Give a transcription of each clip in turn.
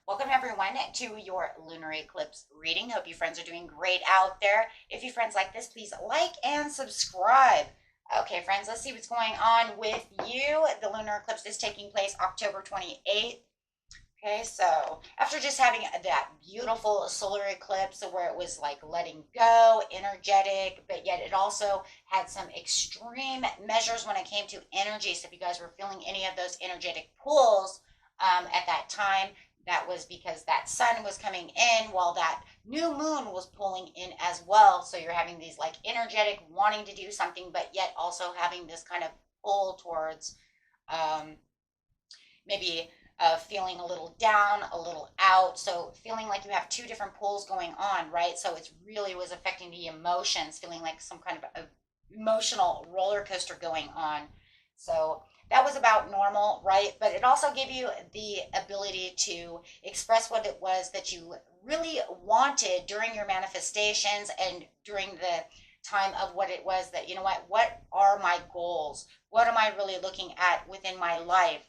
Welcome everyone to your lunar eclipse reading. Hope you friends are doing great out there. If you friends like this, please like and subscribe. Okay, friends, let's see what's going on with you. The lunar eclipse is taking place October 28th. Okay, so after just having that beautiful solar eclipse where it was like letting go, energetic, but yet it also had some extreme measures when it came to energy. So if you guys were feeling any of those energetic pulls at that time, that was because that sun was coming in while that new moon was pulling in as well. So you're having these like energetic wanting to do something, but yet also having this kind of pull towards um, maybe feeling a little down, a little out. So feeling like you have two different pulls going on, right? So it's really was affecting the emotions, feeling like some kind of emotional roller coaster going on. So that was about normal, right? But it also gave you the ability to express what it was that you really wanted during your manifestations and during the time of what it was that, you know what are my goals? What am I really looking at within my life?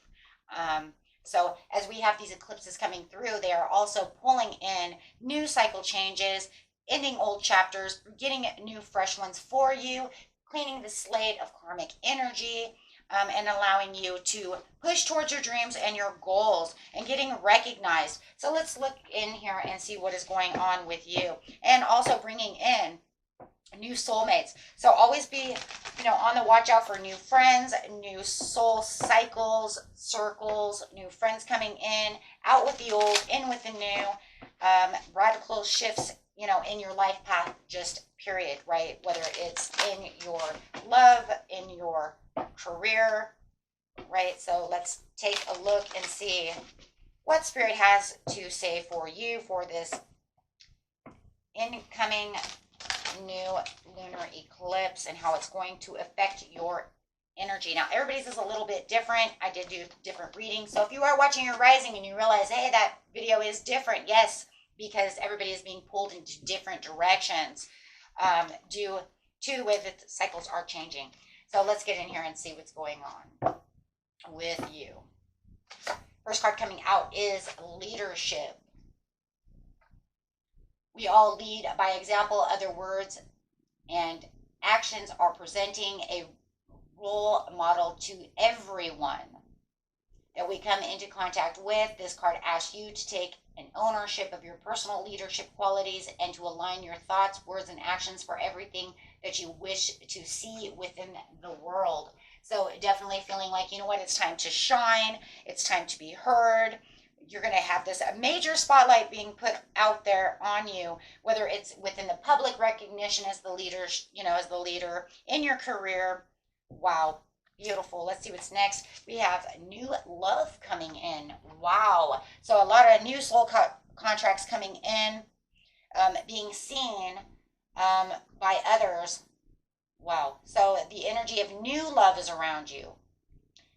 So as we have these eclipses coming through, they are also pulling in new cycle changes, ending old chapters, getting new fresh ones for you, cleaning the slate of karmic energy, and allowing you to push towards your dreams and your goals and getting recognized. So let's look in here and see what is going on with you, and also bringing in new soulmates. So always be, on the watch out for new friends, new soul cycles, circles, new friends coming in, out with the old, in with the new, radical shifts, in your life path, just period, right? Whether it's in your love, in your career, right? So let's take a look and see what Spirit has to say for you for this incoming new lunar eclipse and how it's going to affect your energy. Now, everybody's is a little bit different. I did do different readings. So if you are watching your rising and you realize, hey, that video is different, yes, because everybody is being pulled into different directions due to the way that the cycles are changing. So let's get in here and see what's going on with you. First card coming out is leadership. We all lead by example. Other words and actions are presenting a role model to everyone that we come into contact with. This card asks you to take an ownership of your personal leadership qualities and to align your thoughts, words, and actions for everything that you wish to see within the world. So definitely feeling like, it's time to shine. It's time to be heard. You're going to have this major spotlight being put out there on you, whether it's within the public recognition as the leader, as the leader in your career. Wow, beautiful. Let's see what's next. We have new love coming in. Wow. So a lot of new soul contracts coming in, being seen by others. Wow. So the energy of new love is around you.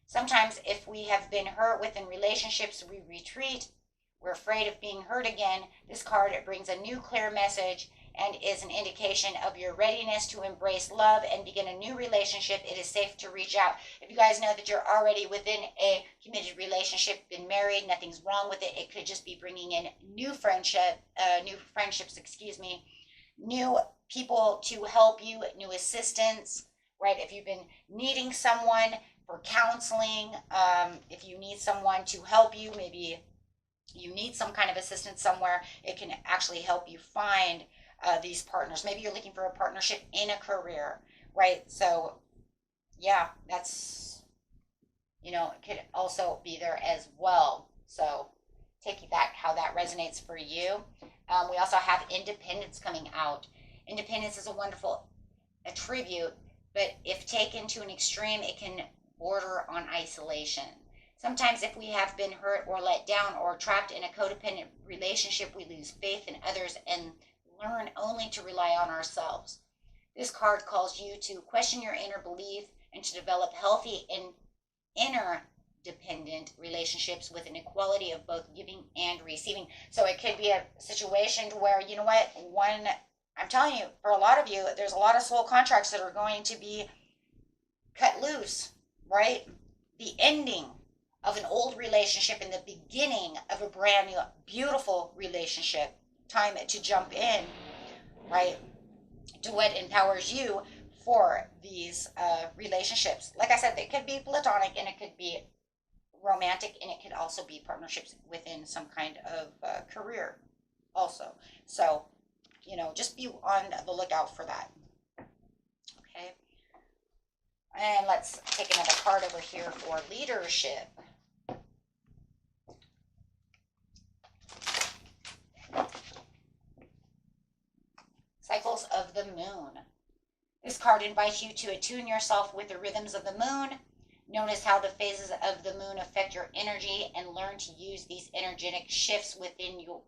Sometimes if we have been hurt within relationships, we retreat. We're afraid of being hurt again. This card brings a new clear message and is an indication of your readiness to embrace love and begin a new relationship. It is safe to reach out. If you guys know that you're already within a committed relationship, been married, nothing's wrong with it. It could just be bringing in new friendships, new people to help you, new assistance, right? If you've been needing someone for counseling, if you need someone to help you, maybe you need some kind of assistance somewhere, it can actually help you find these partners. Maybe you're looking for a partnership in a career, right? So yeah, that's, it could also be there as well. So take that, how that resonates for you. We also have independence coming out. Independence is a wonderful attribute, but if taken to an extreme, it can border on isolation. Sometimes if we have been hurt or let down or trapped in a codependent relationship, we lose faith in others and learn only to rely on ourselves. This card calls you to question your inner belief and to develop healthy and interdependent relationships with an equality of both giving and receiving. So it could be a situation where, I'm telling you, for a lot of you, there's a lot of soul contracts that are going to be cut loose, right? The ending of an old relationship in the beginning of a brand new, beautiful relationship. Time to jump in, right, to what empowers you for these relationships. Like I said, they could be platonic and it could be romantic and it could also be partnerships within some kind of career also. So, you know, just be on the lookout for that. Okay. And let's take another card over here for leadership. Cycles of the moon. This card invites you to attune yourself with the rhythms of the moon. Notice how the phases of the moon affect your energy and learn to use these energetic shifts within you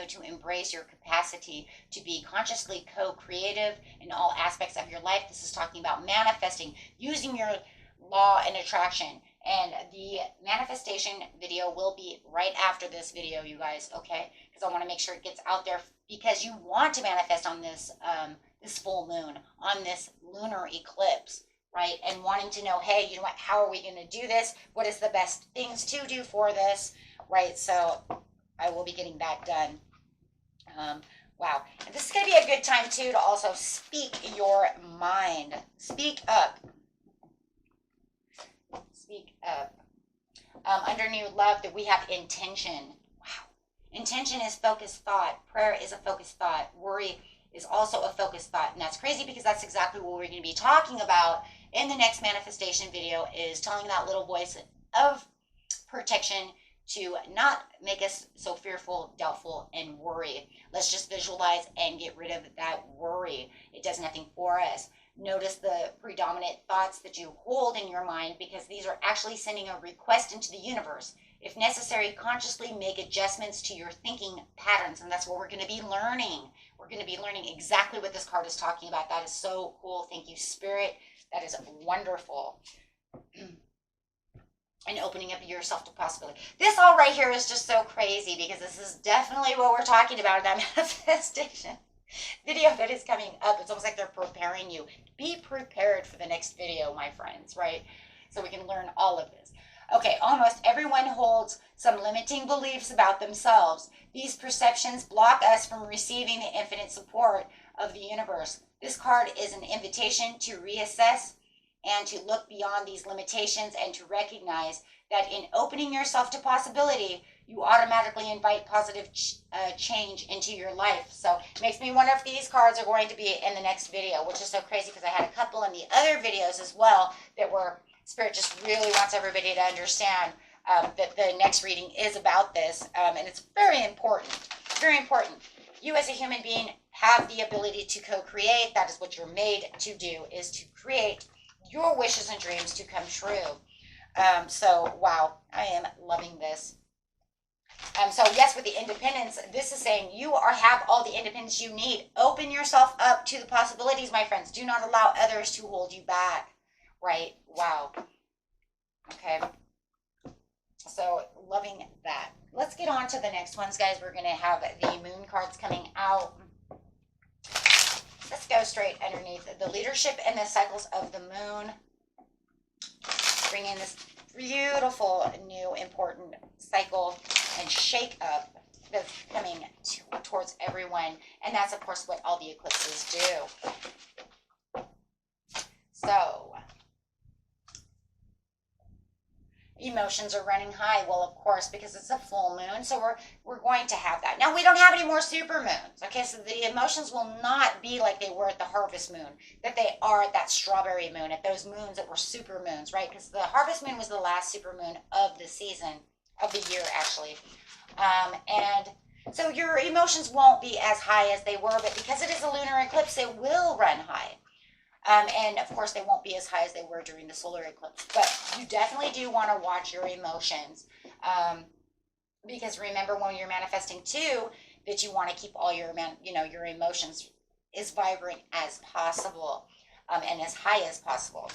to embrace your capacity to be consciously co-creative in all aspects of your life. This is talking about manifesting, using your law and attraction. And the manifestation video will be right after this video, you guys, okay? Because I want to make sure it gets out there, because you want to manifest on this this full moon, on this lunar eclipse, right? And wanting to know, hey, you know what, how are we going to do this? What is the best things to do for this, right? So I will be getting that done. Wow. And this is going to be a good time, too, to also speak your mind. Speak up. Speak up. Under new love, that we have intention. Wow. Intention is focused thought. Prayer is a focused thought. Worry is also a focused thought. And that's crazy because that's exactly what we're going to be talking about in the next manifestation video, is telling that little voice of protection to not make us so fearful, doubtful, and worry. Let's just visualize and get rid of that worry. It does nothing for us. Notice the predominant thoughts that you hold in your mind, because these are actually sending a request into the universe. If necessary, consciously make adjustments to your thinking patterns, and that's what we're going to be learning. We're going to be learning exactly what this card is talking about. That is so cool. Thank you, Spirit. That is wonderful. And opening up yourself to possibility. This all right here is just so crazy, because this is definitely what we're talking about in that manifestation video that is coming up. It's almost like they're preparing you. Be prepared for the next video, my friends, right? So we can learn all of this. Okay, almost everyone holds some limiting beliefs about themselves. These perceptions block us from receiving the infinite support of the universe. This card is an invitation to reassess and to look beyond these limitations, and to recognize that in opening yourself to possibility, you automatically invite positive change into your life. So it makes me wonder if these cards are going to be in the next video, which is so crazy because I had a couple in the other videos as well that were, Spirit just really wants everybody to understand that the next reading is about this. And it's very important, very important. You as a human being have the ability to co-create. That is what you're made to do, is to create your wishes and dreams to come true. So, wow, I am loving this. So, yes, with the independence, this is saying you have all the independence you need. Open yourself up to the possibilities, my friends. Do not allow others to hold you back, right? Wow. Okay. So, loving that. Let's get on to the next ones, guys. We're going to have the moon cards coming out. Let's go straight underneath the leadership and the cycles of the moon. Bring in this beautiful new important cycle and shake up that's coming towards everyone. And that's, of course, what all the eclipses do. So, emotions are running high. Well, of course, because it's a full moon, so we're going to have that. Now, we don't have any more super moons, okay? So the emotions will not be like they were at the harvest moon, that they are at that strawberry moon, at those moons that were super moons, right? Because the harvest moon was the last super moon of the season, of the year, actually. And so your emotions won't be as high as they were, but because it is a lunar eclipse, it will run high. And of course, they won't be as high as they were during the solar eclipse. But you definitely do want to watch your emotions. Because remember, when you're manifesting too, that you want to keep all your, your emotions as vibrant as possible, and as high as possible.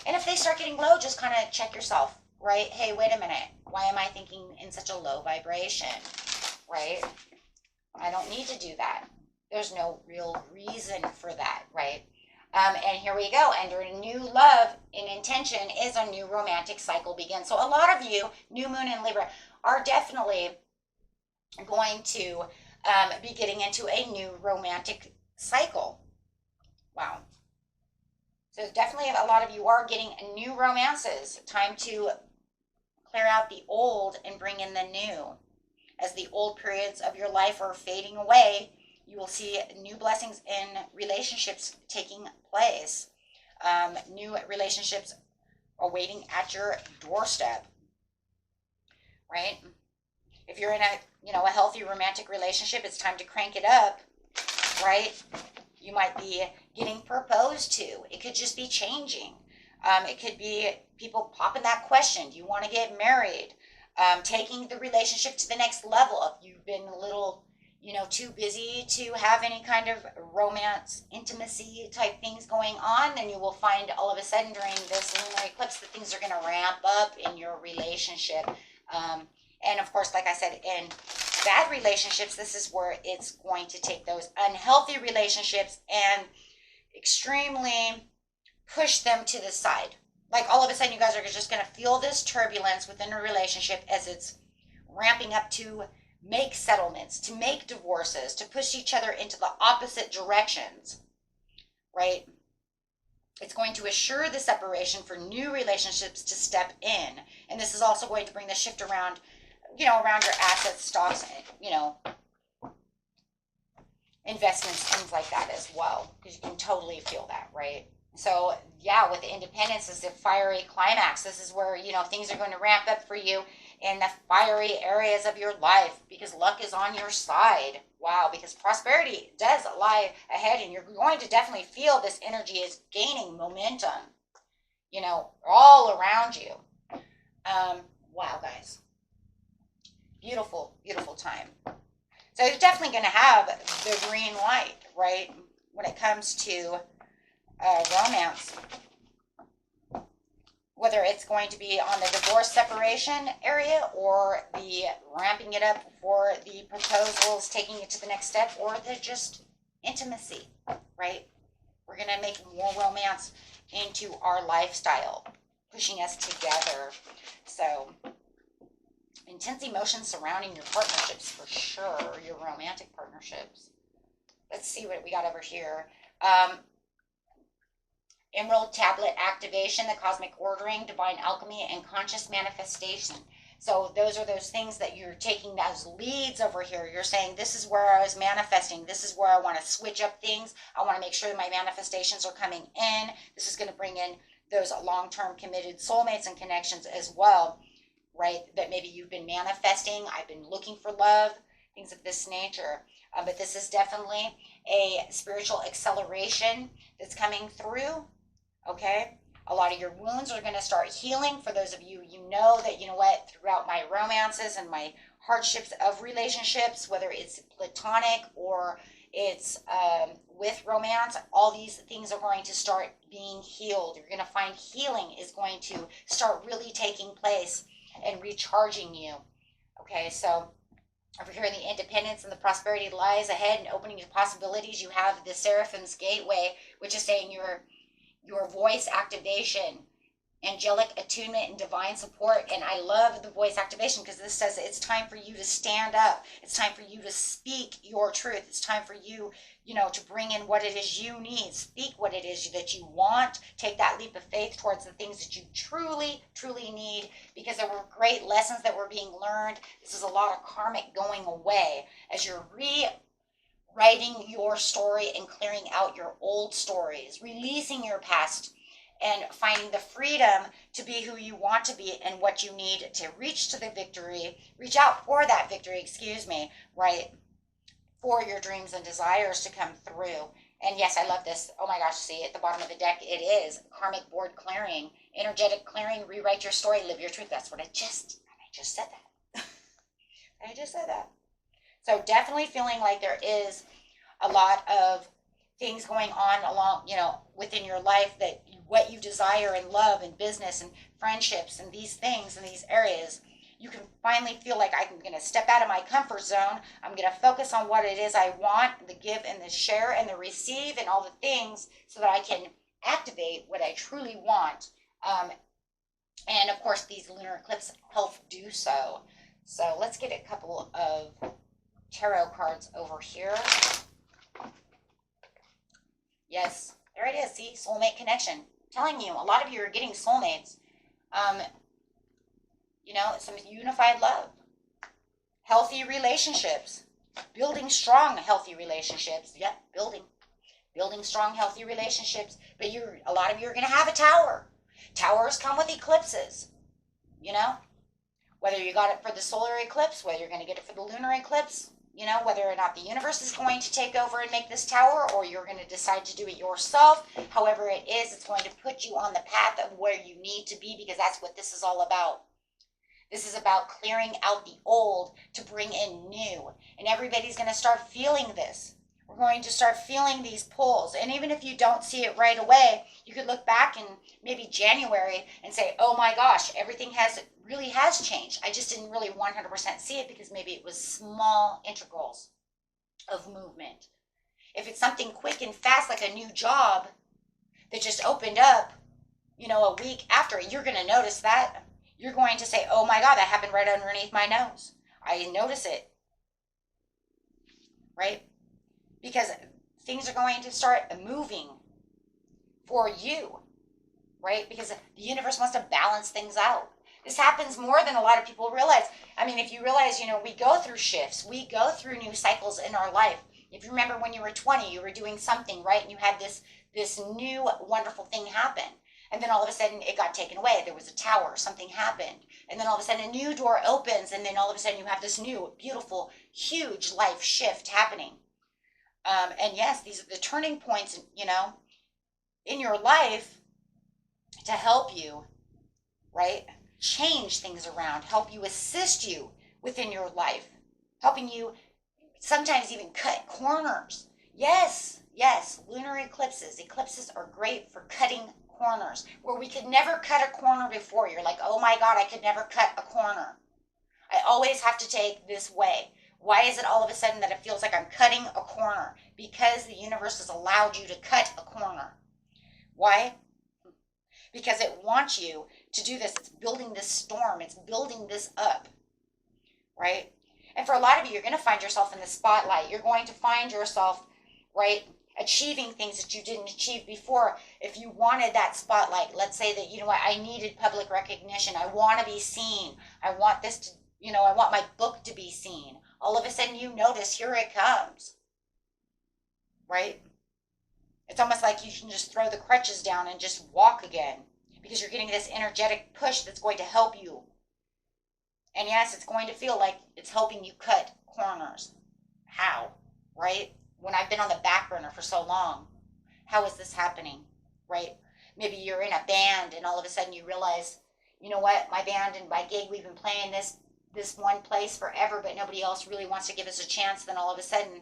And if they start getting low, just kind of check yourself, right? Hey, wait a minute. Why am I thinking in such a low vibration, right? I don't need to do that. There's no real reason for that, right? And here we go. Under a new love in intention is a new romantic cycle begins. So a lot of you, new moon in Libra, are definitely going to be getting into a new romantic cycle. Wow. So definitely a lot of you are getting new romances. Time to clear out the old and bring in the new. As the old periods of your life are fading away, you will see new blessings in relationships taking place. New relationships are waiting at your doorstep, right? If you're in a healthy romantic relationship, it's time to crank it up, right? You might be getting proposed to. It could just be changing. It could be people popping that question, do you want to get married? Taking the relationship to the next level. If you've been a little, too busy to have any kind of romance, intimacy type things going on, then you will find all of a sudden during this lunar eclipse that things are going to ramp up in your relationship. And of course, like I said, in bad relationships, this is where it's going to take those unhealthy relationships and extremely push them to the side. Like all of a sudden you guys are just going to feel this turbulence within a relationship as it's ramping up to make settlements, to make divorces, to push each other into the opposite directions, right? It's going to assure the separation for new relationships to step in. And this is also going to bring the shift around, around your assets, stocks, investments, things like that as well. Because you can totally feel that, right? So yeah, with independence is the fiery climax. This is where, things are going to ramp up for you in the fiery areas of your life because luck is on your side. Wow, because prosperity does lie ahead and you're going to definitely feel this energy is gaining momentum, all around you. Wow, guys. Beautiful, beautiful time. So you're definitely going to have the green light, right, when it comes to romance, whether it's going to be on the divorce separation area or the ramping it up for the proposals, taking it to the next step, or the just intimacy, right? We're going to make more romance into our lifestyle, pushing us together. So intense emotions surrounding your partnerships for sure, your romantic partnerships. Let's see what we got over here. Emerald tablet activation, the cosmic ordering, divine alchemy, and conscious manifestation. So those are those things that you're taking as leads over here. You're saying, this is where I was manifesting. This is where I want to switch up things. I want to make sure that my manifestations are coming in. This is going to bring in those long-term committed soulmates and connections as well, right? That maybe you've been manifesting. I've been looking for love, things of this nature. But this is definitely a spiritual acceleration that's coming through. Okay, a lot of your wounds are going to start healing. For those of you, that, throughout my romances and my hardships of relationships, whether it's platonic or it's with romance, all these things are going to start being healed. You're going to find healing is going to start really taking place and recharging you. Okay, so over here in the independence and the prosperity lies ahead and opening your possibilities, you have the Seraphim's Gateway, which is saying your voice activation, angelic attunement, and divine support. And I love the voice activation because this says it's time for you to stand up. It's time for you to speak your truth. It's time for you, to bring in what it is you need. Speak what it is that you want. Take that leap of faith towards the things that you truly, truly need, because there were great lessons that were being learned. This is a lot of karmic going away as you're writing your story and clearing out your old stories, releasing your past and finding the freedom to be who you want to be and what you need to reach out for that victory, right? For your dreams and desires to come through. And yes, I love this. Oh my gosh, see at the bottom of the deck, it is karmic board clearing, energetic clearing, rewrite your story, live your truth. That's what I just said that. I just said that. So definitely feeling like there is a lot of things going on along, within your life, what you desire in love and business and friendships and these things in these areas you can finally feel like I'm going to step out of my comfort zone. I'm going to focus on what it is I want, the give and the share and the receive and all the things, so that I can activate what I truly want. And of course, these lunar eclipses help do so. So let's get a couple of tarot cards over here. Yes, there it is. See, soulmate connection. I'm telling you, a lot of you are getting soulmates. You know, some unified love, healthy relationships, building strong, healthy relationships. Yep, building strong, healthy relationships. But a lot of you are going to have a tower. Towers come with eclipses, you know, whether you got it for the solar eclipse, whether you're going to get it for the lunar eclipse, you know, whether or not the universe is going to take over and make this tower, or you're going to decide to do it yourself. However it is, it's going to put you on the path of where you need to be, because that's what this is all about. This is about clearing out the old to bring in new. And everybody's going to start feeling this. We're going to start feeling these pulls. And even if you don't see it right away, you could look back in maybe January and say, oh my gosh, everything really has changed. I just didn't really 100% see it, because maybe it was small integrals of movement. If it's something quick and fast, like a new job that just opened up, you know, a week after, you're going to notice that. You're going to say, oh my God, that happened right underneath my nose. I didn't notice it. Right? Because things are going to start moving for you. Right? Because the universe wants to balance things out. This happens more than a lot of people realize. I mean, if you realize, you know, we go through shifts. We go through new cycles in our life. If you remember when you were 20, you were doing something, right? And you had this new wonderful thing happen. And then all of a sudden it got taken away. There was a tower, something happened. And then all of a sudden a new door opens, and then all of a sudden you have this new, beautiful, huge life shift happening. And yes, these are the turning points, you know, in your life to help you, right? Change things around, help you, assist you within your life, helping you sometimes even cut corners. Yes, lunar eclipses. Eclipses are great for cutting corners where we could never cut a corner before. You're like, oh my God, I could never cut a corner. I always have to take this way. Why is it all of a sudden that it feels like I'm cutting a corner? Because the universe has allowed you to cut a corner. Why? Because it wants you to do this. It's building this storm. It's building this up, right? And for a lot of you, you're going to find yourself in the spotlight. You're going to find yourself, right, achieving things that you didn't achieve before. If you wanted that spotlight, let's say that, you know what, I needed public recognition. I want to be seen. I want this to, you know, I want my book to be seen. All of a sudden you notice, here it comes, right? It's almost like you can just throw the crutches down and just walk again, because you're getting this energetic push that's going to help you. And yes, it's going to feel like it's helping you cut corners. How, right? When I've been on the back burner for so long, how is this happening, right? Maybe you're in a band and all of a sudden you realize, you know what, my band and my gig, we've been playing this one place forever, but nobody else really wants to give us a chance. Then all of a sudden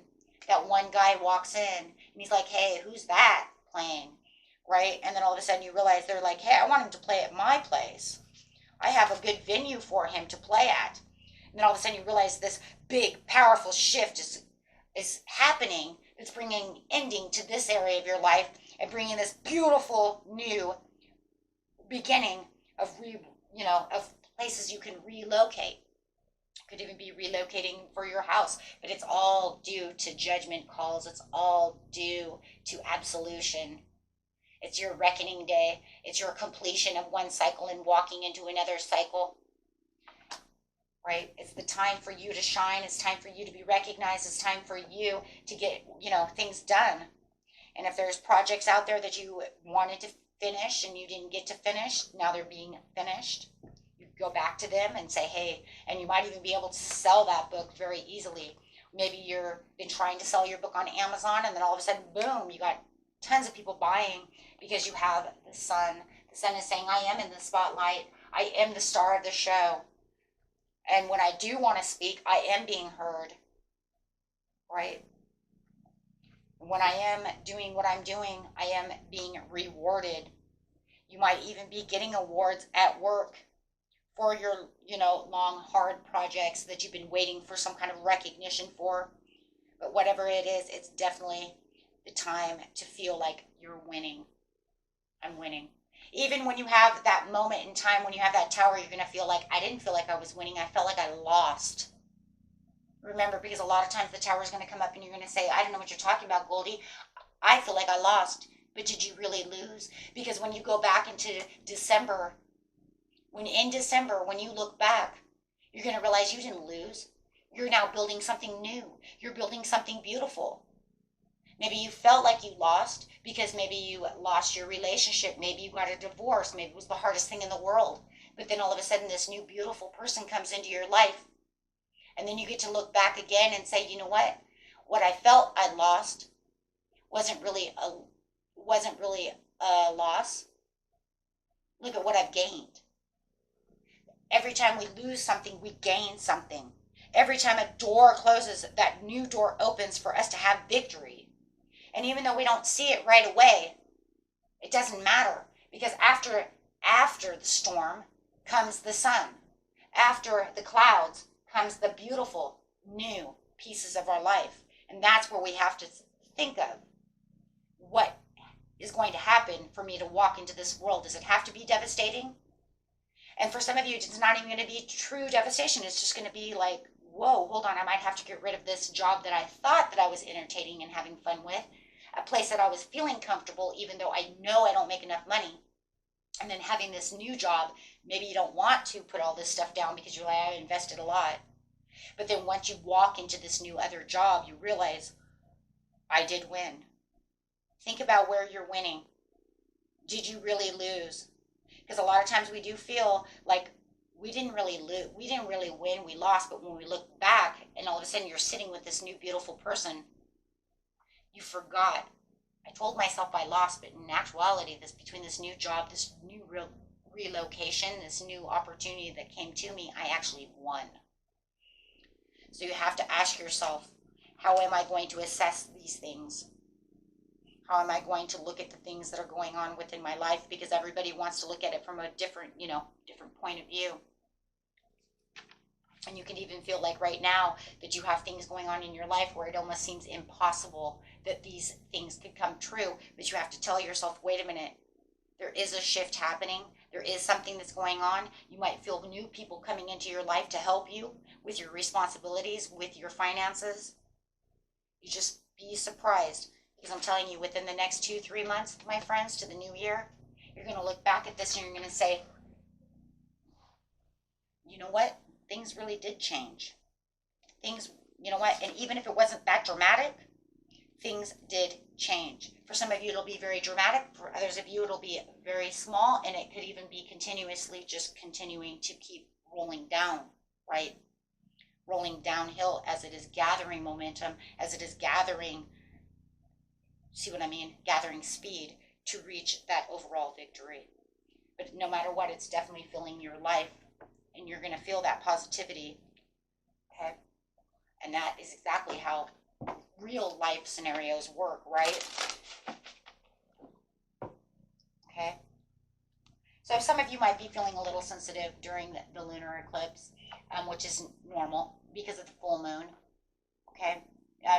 that one guy walks in and he's like, hey, who's that playing, right? And then all of a sudden you realize they're like, hey, I want him to play at my place. I have a good venue for him to play at. And then all of a sudden you realize this big, powerful shift is happening. It's bringing ending to this area of your life and bringing this beautiful new beginning of of places you can relocate. Could even be relocating for your house, but it's all due to judgment calls. It's all due to absolution. It's your reckoning day. It's your completion of one cycle and walking into another cycle. Right? It's the time for you to shine. It's time for you to be recognized. It's time for you to get, things done. And if there's projects out there that you wanted to finish and you didn't get to finish, now they're being finished. You go back to them and say, hey, and you might even be able to sell that book very easily. Maybe you've been trying to sell your book on Amazon, and then all of a sudden, boom, you got tons of people buying because you have the sun. The sun is saying, I am in the spotlight. I am the star of the show. And when I do want to speak, I am being heard, right? When I am doing what I'm doing, I am being rewarded. You might even be getting awards at work for your, long, hard projects that you've been waiting for some kind of recognition for. But whatever it is, it's definitely the time to feel like you're winning. I'm winning. Even when you have that moment in time, when you have that tower, you're going to feel like, I didn't feel like I was winning. I felt like I lost. Remember, because a lot of times the tower is going to come up and you're going to say, I don't know what you're talking about, Goldie. I feel like I lost. But did you really lose? Because when you go back into December, when you look back, you're going to realize you didn't lose. You're now building something new. You're building something beautiful. Maybe you felt like you lost because maybe you lost your relationship. Maybe you got a divorce. Maybe it was the hardest thing in the world. But then all of a sudden this new beautiful person comes into your life. And then you get to look back again and say, you know what? What I felt I lost wasn't really a loss. Look at what I've gained. Every time we lose something, we gain something. Every time a door closes, that new door opens for us to have victory. And even though we don't see it right away, it doesn't matter, because after the storm comes the sun. After the clouds comes the beautiful new pieces of our life. And that's where we have to think of what is going to happen for me to walk into this world. Does it have to be devastating? And for some of you, it's not even going to be true devastation. It's just going to be like, whoa, hold on, I might have to get rid of this job that I thought that I was entertaining and having fun with, a place that I was feeling comfortable, even though I know I don't make enough money. And then having this new job, maybe you don't want to put all this stuff down because you're like, I invested a lot. But then once you walk into this new other job, you realize, I did win. Think about where you're winning. Did you really lose? Because a lot of times we do feel like we didn't really lose, we didn't really win, we lost. But when we look back and all of a sudden you're sitting with this new beautiful person, you forgot. I told myself I lost, but in actuality, between this new job, this new relocation, this new opportunity that came to me, I actually won. So you have to ask yourself, how am I going to assess these things? How am I going to look at the things that are going on within my life? Because everybody wants to look at it from a different point of view. And you can even feel like right now that you have things going on in your life where it almost seems impossible that these things could come true. But you have to tell yourself, wait a minute, there is a shift happening. There is something that's going on. You might feel new people coming into your life to help you with your responsibilities, with your finances. You just be surprised. Because I'm telling you, within the next 2-3 months, my friends, to the new year, you're going to look back at this and you're going to say, you know what? Things really did change. Things, you know what? And even if it wasn't that dramatic, things did change. For some of you, it'll be very dramatic. For others of you, it'll be very small. And it could even be continuously just continuing to keep rolling down, right? Rolling downhill as it is gathering momentum, as it is gathering, see what I mean? Gathering speed to reach that overall victory. But no matter what, it's definitely filling your life. And you're going to feel that positivity, okay? And that is exactly how real life scenarios work, right? Okay? So some of you might be feeling a little sensitive during the lunar eclipse, which is normal because of the full moon, okay?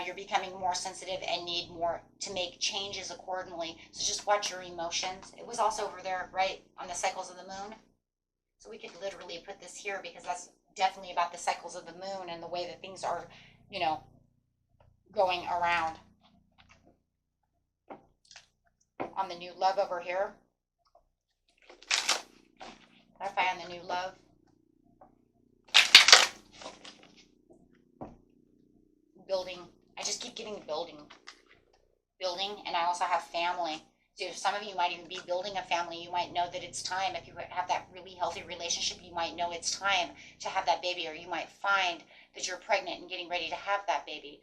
You're becoming more sensitive and need more to make changes accordingly. So just watch your emotions. It was also over there, right, on the cycles of the moon. So we could literally put this here because that's definitely about the cycles of the moon and the way that things are, going around. On the new love over here. Clarify on the new love. Building. I just keep getting building. Building, and I also have family. So some of you might even be building a family. You might know that it's time. If you have that really healthy relationship, you might know it's time to have that baby, or you might find that you're pregnant and getting ready to have that baby,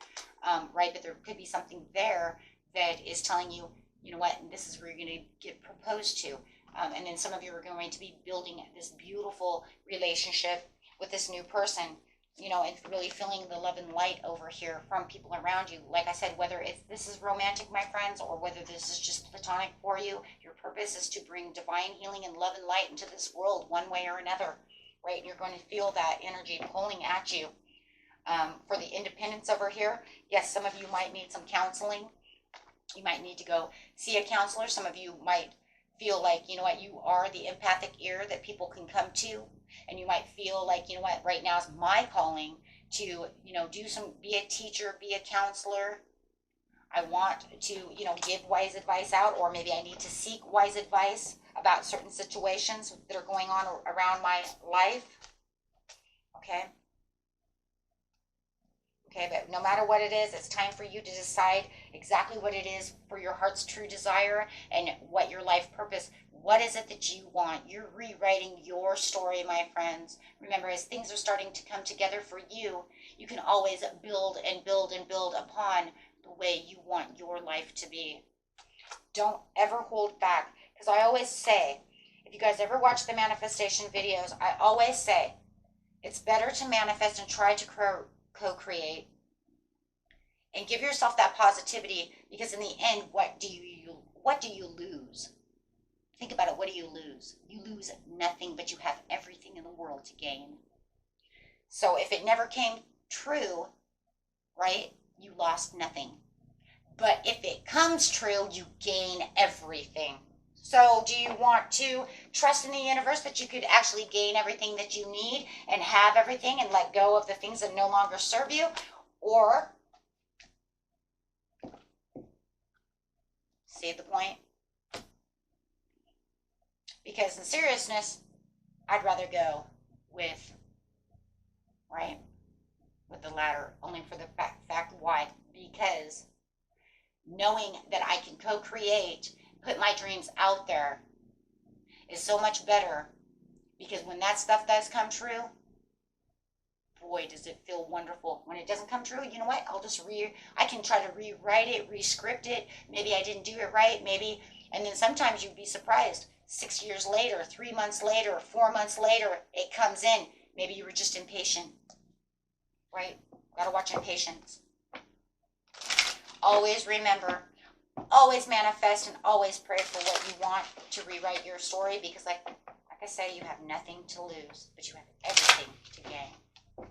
right? But there could be something there that is telling you, you know what, this is where you're going to get proposed to. And then some of you are going to be building this beautiful relationship with this new person, and really feeling the love and light over here from people around you. Like I said, whether this is romantic, my friends, or whether this is just platonic for you, your purpose is to bring divine healing and love and light into this world one way or another, right? And you're going to feel that energy pulling at you. For the independence over here, yes, some of you might need some counseling. You might need to go see a counselor. Some of you might feel like, you know what, you are the empathic ear that people can come to. And you might feel like, you know what, right now is my calling to, you know, be a teacher, be a counselor. I want to, you know, give wise advice out, or maybe I need to seek wise advice about certain situations that are going on around my life. Okay. Okay, but no matter what it is, it's time for you to decide exactly what it is for your heart's true desire and what your life purpose. What is it that you want? You're rewriting your story, my friends. Remember, as things are starting to come together for you, you can always build and build and build upon the way you want your life to be. Don't ever hold back, because I always say, if you guys ever watch the manifestation videos, I always say it's better to manifest and try to co-create and give yourself that positivity, because in the end, what do you lose? Think about it. What do you lose? You lose nothing, but you have everything in the world to gain. So if it never came true, right, you lost nothing. But if it comes true, you gain everything. So do you want to trust in the universe that you could actually gain everything that you need and have everything and let go of the things that no longer serve you? Or, see the point? Because in seriousness, I'd rather go with, right, with the latter, only for the fact why? Because knowing that I can co-create, put my dreams out there, is so much better, because when that stuff does come true, boy, does it feel wonderful. When it doesn't come true, you know what? I can try to rewrite it, rescript it. Maybe I didn't do it right, maybe, and then sometimes you'd be surprised. 6 years later, 3 months later, 4 months later, it comes in. Maybe you were just impatient, right? Gotta watch impatience. Always remember, always manifest, and always pray for what you want to rewrite your story, because like I say, you have nothing to lose, but you have everything to gain.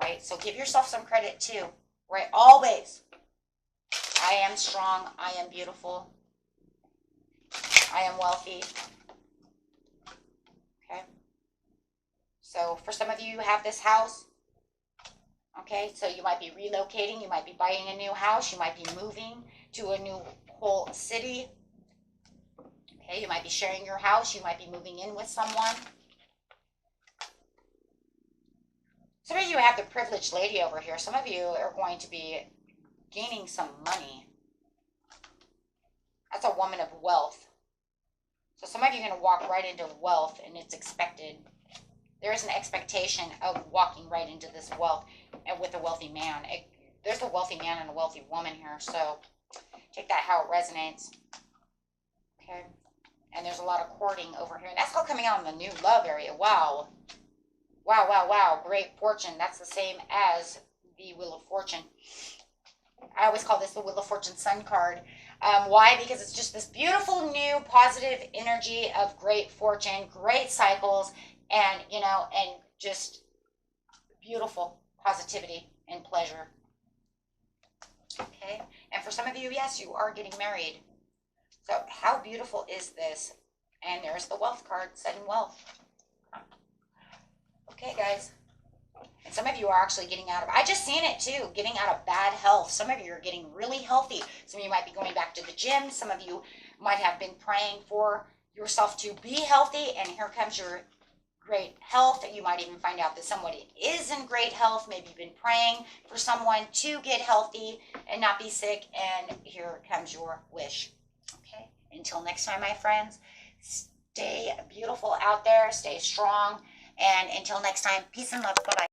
Right? So give yourself some credit too, right? Always. I am strong. I am beautiful. I am wealthy. Okay? So for some of you, you have this house. Okay, so you might be relocating, you might be buying a new house, you might be moving to a new whole city. Okay, you might be sharing your house, you might be moving in with someone. Some of you have the privileged lady over here. Some of you are going to be gaining some money. That's a woman of wealth. So some of you are going to walk right into wealth, and it's expected. There is an expectation of walking right into this wealth and with a wealthy man. There's a wealthy man and a wealthy woman here, so take that how it resonates. Okay, and there's a lot of courting over here. And that's all coming out in the new love area. Wow. Wow, wow, wow. Great fortune. That's the same as the Wheel of Fortune. I always call this the Wheel of Fortune Sun card. Why? Because it's just this beautiful new positive energy of great fortune, great cycles, and, you know, and just beautiful positivity and pleasure. Okay? And for some of you, yes, you are getting married. So how beautiful is this? And there's the wealth card, sudden wealth. Okay, guys. And some of you are actually getting out of, I just seen it too, getting out of bad health. Some of you are getting really healthy. Some of you might be going back to the gym. Some of you might have been praying for yourself to be healthy. And here comes your great health. You might even find out that somebody is in great health. Maybe you've been praying for someone to get healthy and not be sick. And here comes your wish. Okay. Until next time, my friends, stay beautiful out there. Stay strong. And until next time, peace and love. Bye-bye.